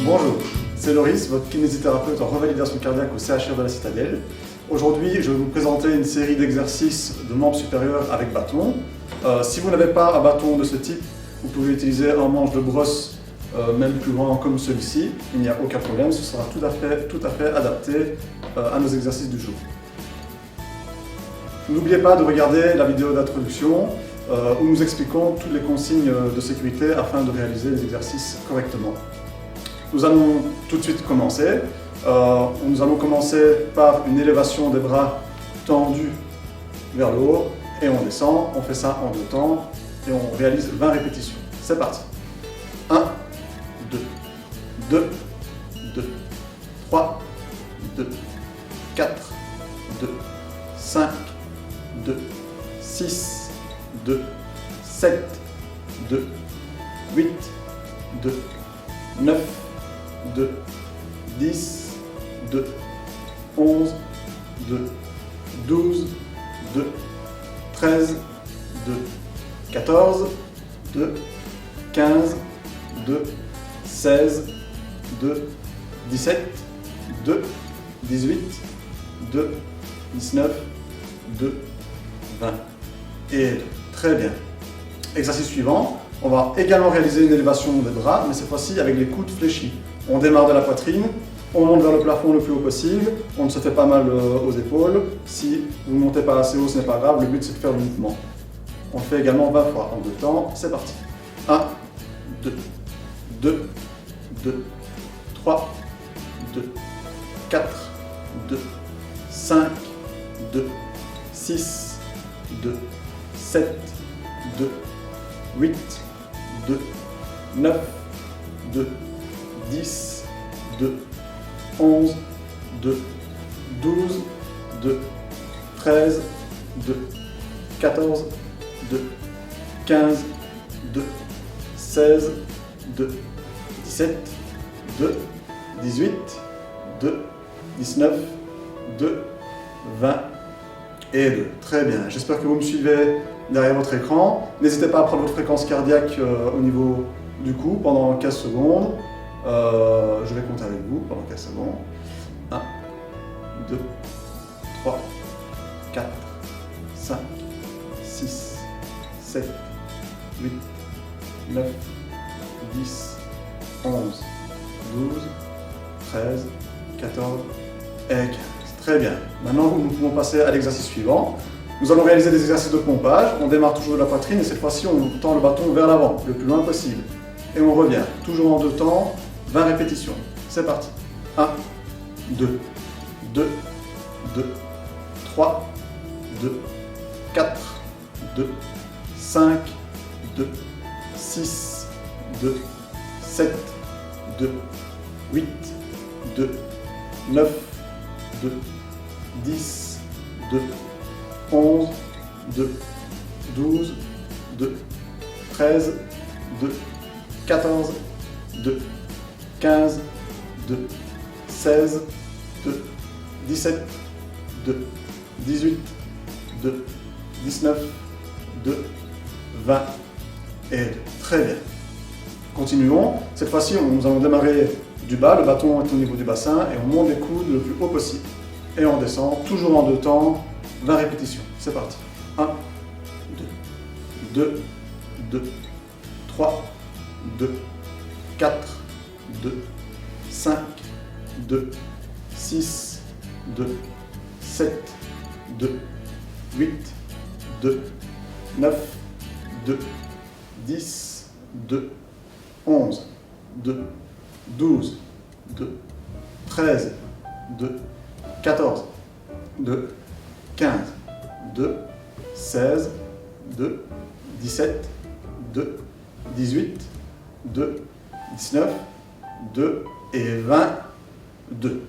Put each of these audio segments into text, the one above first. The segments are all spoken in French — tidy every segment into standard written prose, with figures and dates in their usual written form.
Bonjour, c'est Loris, votre kinésithérapeute en revalidation cardiaque au CHR de la Citadelle. Aujourd'hui, je vais vous présenter une série d'exercices de membres supérieurs avec bâton. Si vous n'avez pas un bâton de ce type, vous pouvez utiliser un manche de brosse, même plus grand comme celui-ci. Il n'y a aucun problème, ce sera tout à fait adapté à nos exercices du jour. N'oubliez pas de regarder la vidéo d'introduction où nous expliquons toutes les consignes de sécurité afin de réaliser les exercices correctement. Nous allons tout de suite commencer. Nous allons commencer par une élévation des bras tendus vers le haut et on descend. On fait ça en 2 temps et on réalise 20 répétitions. C'est parti. 1, 2, 2, 2, 3, 2, 4, 2, 5, 2, 6, 2, 7, 2, 8, 2, 9, 2, 10, 2, 11, 2, 12, 2, 13, 2, 14, 2, 15, 2, 16, 2, 17, 2, 18, 2, 19, 2, 20 et 2. Très bien. Exercice suivant, on va également réaliser une élévation des bras, mais cette fois-ci avec les coudes fléchis. On démarre de la poitrine, on monte vers le plafond le plus haut possible, on ne se fait pas mal aux épaules. Si vous ne montez pas assez haut, ce n'est pas grave, le but c'est de faire le mouvement. On le fait également 20 fois en 2 temps, c'est parti. 1, 2, 2, 2, 3, 2, 4, 2, 5, 2, 6, 2, 7, 2, 8, 2, 9, 2, 10, 2, 11, 2, 12, 2, 13, 2, 14, 2, 15, 2, 16, 2, 17, 2, 18, 2, 19, 2, 20 et 2. Très bien, j'espère que vous me suivez derrière votre écran. N'hésitez pas à prendre votre fréquence cardiaque au niveau du cou pendant 15 secondes. Je vais compter avec vous pendant 15 secondes. 1, 2, 3, 4, 5, 6, 7, 8, 9, 10, 11, 12, 13, 14 et 15. Très bien. Maintenant, nous pouvons passer à l'exercice suivant. Nous allons réaliser des exercices de pompage. On démarre toujours de la poitrine et cette fois-ci, on tend le bâton vers l'avant, le plus loin possible. Et on revient, toujours en 2 temps, 20 répétitions. C'est parti. 1, 2, 2, 2, 3, 2, 4, 2, 5, 2, 6, 2, 7, 2, 8, 2, 9, 2, 10, 2, 11, 2, 12, 2, 13, 2, 14, 2, 15, 2, 16, 2, 17, 2, 18, 2, 19, 2, 20 et 2. Très bien. Continuons. Cette fois-ci, nous allons démarrer du bas. Le bâton est au niveau du bassin et on monte les coudes le plus haut possible. Et on descend, toujours en 2 temps, 20 répétitions. C'est parti. 1, 2, 2, 2, 3, 2, 4, 2, 5, 2, 6, 2, 7, 2, 8, 2, 9, 2, 10, 2, 11, 2, 12, 2, 13, 2, 14, 2, 15, 2, 16, 2, 17, 2, 18, 2, 19, 2 et 20, 2.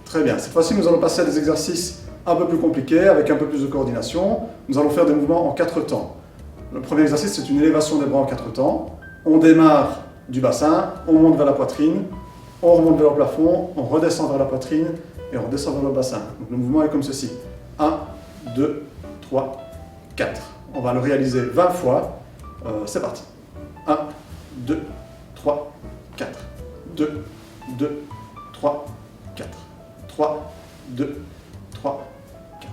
Très bien. Cette fois-ci, nous allons passer à des exercices un peu plus compliqués, avec un peu plus de coordination. Nous allons faire des mouvements en 4 temps. Le premier exercice, c'est une élévation des bras en 4 temps. On démarre du bassin, on monte vers la poitrine, on remonte vers le plafond, on redescend vers la poitrine et on redescend vers le bassin. Donc, le mouvement est comme ceci. 1, 2, 3, 4. On va le réaliser 20 fois. C'est parti. 1, 2, 3, 4. 2, 2, 3, 4. 3, 2, 3, 4.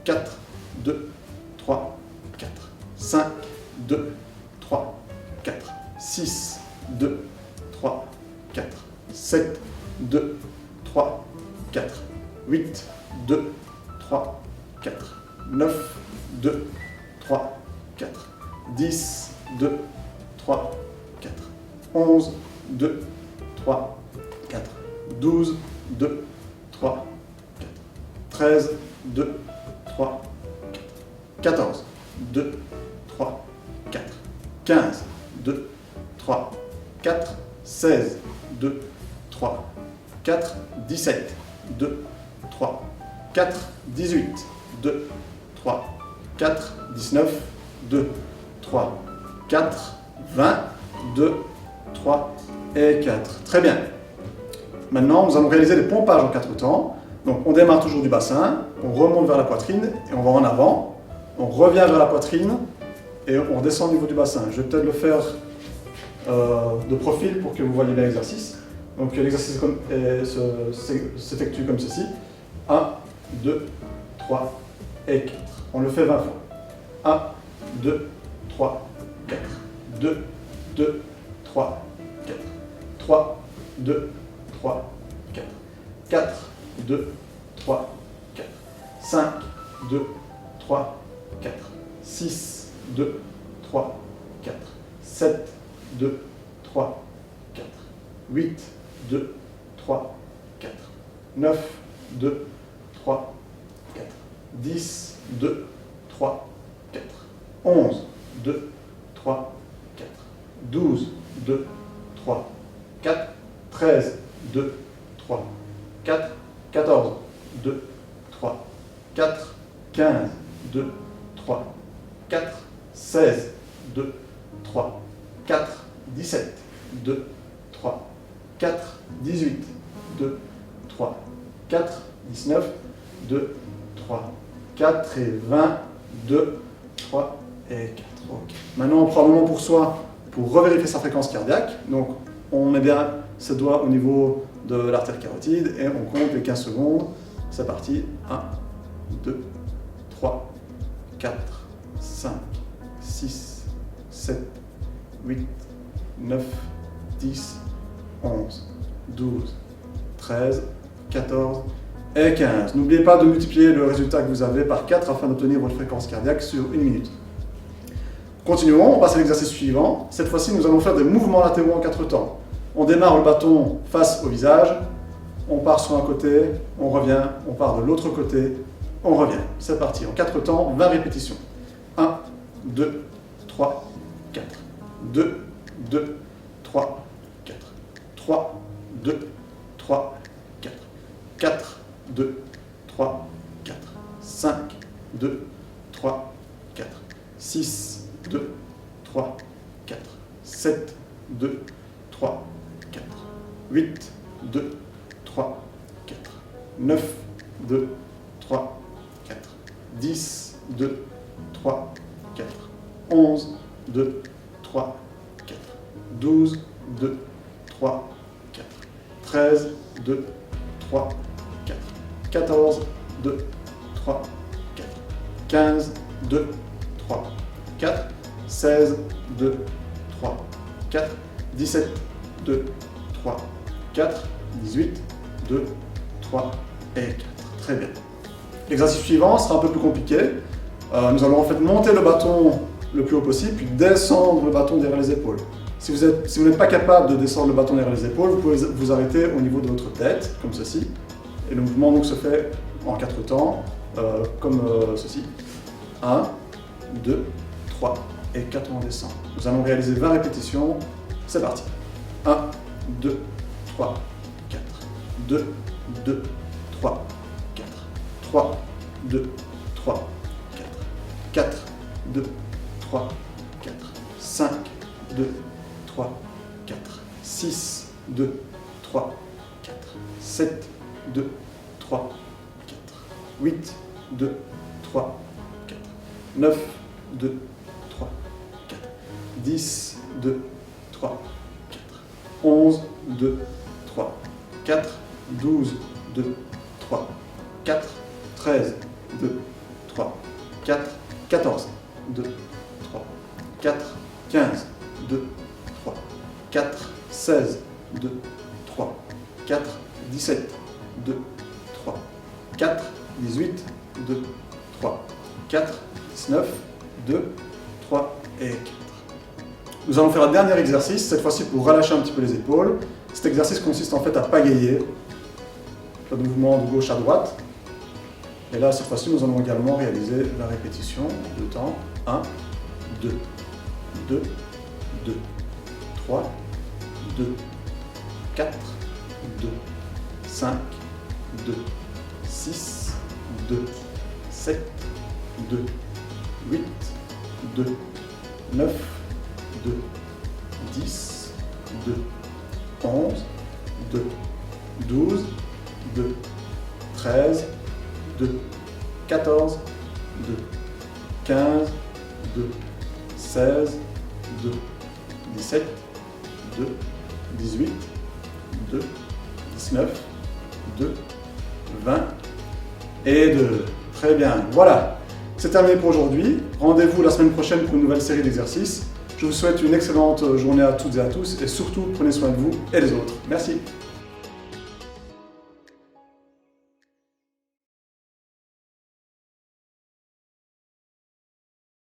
4, 2, 3, 4. 5, 2, 3, 4. 6, 2, 3, 4. 7, 2, 3, 4. 8, 2, 3, 4. 9, 2, 3, 4. 10, 2, 3, 4. 11, 2, 3, 4. 12, 2, 3, 4. 13, 2, 3, 4. 14, 2, 3, 4. 15, 2, 3, 4. 16, 2, 3, 4. 17, 2, 3, 4. 18, 2, 3, 4. 19, 2, 3, 4. 20, 2, 3 et 4. Très bien. Maintenant, nous allons réaliser les pompages en 4 temps. Donc, on démarre toujours du bassin, on remonte vers la poitrine et on va en avant. On revient vers la poitrine et on descend au niveau du bassin. Je vais peut-être le faire de profil pour que vous voyez bien l'exercice. Donc, l'exercice s'effectue comme ceci. 1, 2, 3 et 4. On le fait 20 fois. 1, 2, 3, 4. 2, 2, 3, 4. 3, 2, 3, 4. 4, 2, 3, 4. 5, 2, 3, 4. 6, 2, 3, 4. 7, 2, 3, 4. 8, 2, 3, 4. 9, 2, 3, 4. 10, 2, 3, 4. 11, 2, 3, 4. 12, 2, 3, 4. 13, 2, 3, 4. 14, 2, 3, 4. 15, 2, 3, 4. 16, 2, 3, 4. 17, 2, 3, 4. 18, 2, 3, 4. 19, 2, 3, 4 et 20, 2, 3 et 4. Okay. Maintenant, on prend un moment pour soi pour revérifier sa fréquence cardiaque. Donc, on met bien ses doigts au niveau de l'artère carotide et on compte les 15 secondes. C'est parti. 1, 2, 3, 4, 5, 6, 7, 8, 9, 10, 11, 12, 13, 14 et 15. N'oubliez pas de multiplier le résultat que vous avez par 4 afin d'obtenir votre fréquence cardiaque sur 1 minute. Continuons, on passe à l'exercice suivant. Cette fois-ci, nous allons faire des mouvements latéraux en 4 temps. On démarre le bâton face au visage, on part sur un côté, on revient, on part de l'autre côté, on revient. C'est parti, en 4 temps, 20 répétitions. 1, 2, 3, 4. 2, 2, 3, 4. 3, 2, 3, 4. 4, 2, 3, 4. 5, 2, 3, 4. 6, 2, 3, 4. 7, 2, 3, 4. 8, 2, 3, 4. 9, 2, 3, 4. 10, 2, 3, 4. 11, 2, 3, 4. 12, 2, 3, 4. 13, 2, 3, 4. 14, 2, 3, 4. 15, 2, 3, 4. 16, 2, 3, 4. 17, 2, 3, 4. 18, 2, 3 et 4. Très bien. L'exercice suivant sera un peu plus compliqué. Nous allons en fait monter le bâton le plus haut possible, puis descendre le bâton derrière les épaules. Si vous n'êtes pas capable de descendre le bâton derrière les épaules, vous pouvez vous arrêter au niveau de votre tête, comme ceci. Et le mouvement donc se fait en 4 temps, comme ceci. 1, 2, 3 et 4 on descend. Nous allons réaliser 20 répétitions. C'est parti. 1, 2, 3, 4. 2, 2, 3, 4. 3, 2, 3, 4. 4, 2, 3, 4. 5, 2, 3, 4. 6, 2, 3, 4. 7, 2, 3, 4. 8, 2, 3, 4. 9, 2, 3, 4. 10, 2, 3, 4. 11, 2, 3, 4, 12, 2, 3, 4, 13, 2, 3, 4, 14, 2, 3, 4, 15, 2, 3, 4, 16, 2, 3, 4, 17, 2, 3, 4, 18, 2, 3, 4, 19, 2, 3 et 4. Nous allons faire un dernier exercice, cette fois-ci pour relâcher un petit peu les épaules. Cet exercice consiste en fait à pagayer, le mouvement de gauche à droite. Et là, cette fois-ci, nous allons également réaliser la répétition de temps. 1, 2, 2, 2, 3, 2, 4, 2, 5, 2, 6, 2, 7, 2, 8, 2, 9, 2, 10, 2, 11, 2, 12, 2, 13, 2, 14, 2, 15, 2, 16, 2, 17, 2, 18, 2, 19, 2, 20 et 2. Très bien, voilà. C'est terminé pour aujourd'hui. Rendez-vous la semaine prochaine pour une nouvelle série d'exercices. Je vous souhaite une excellente journée à toutes et à tous et surtout prenez soin de vous et des autres. Merci.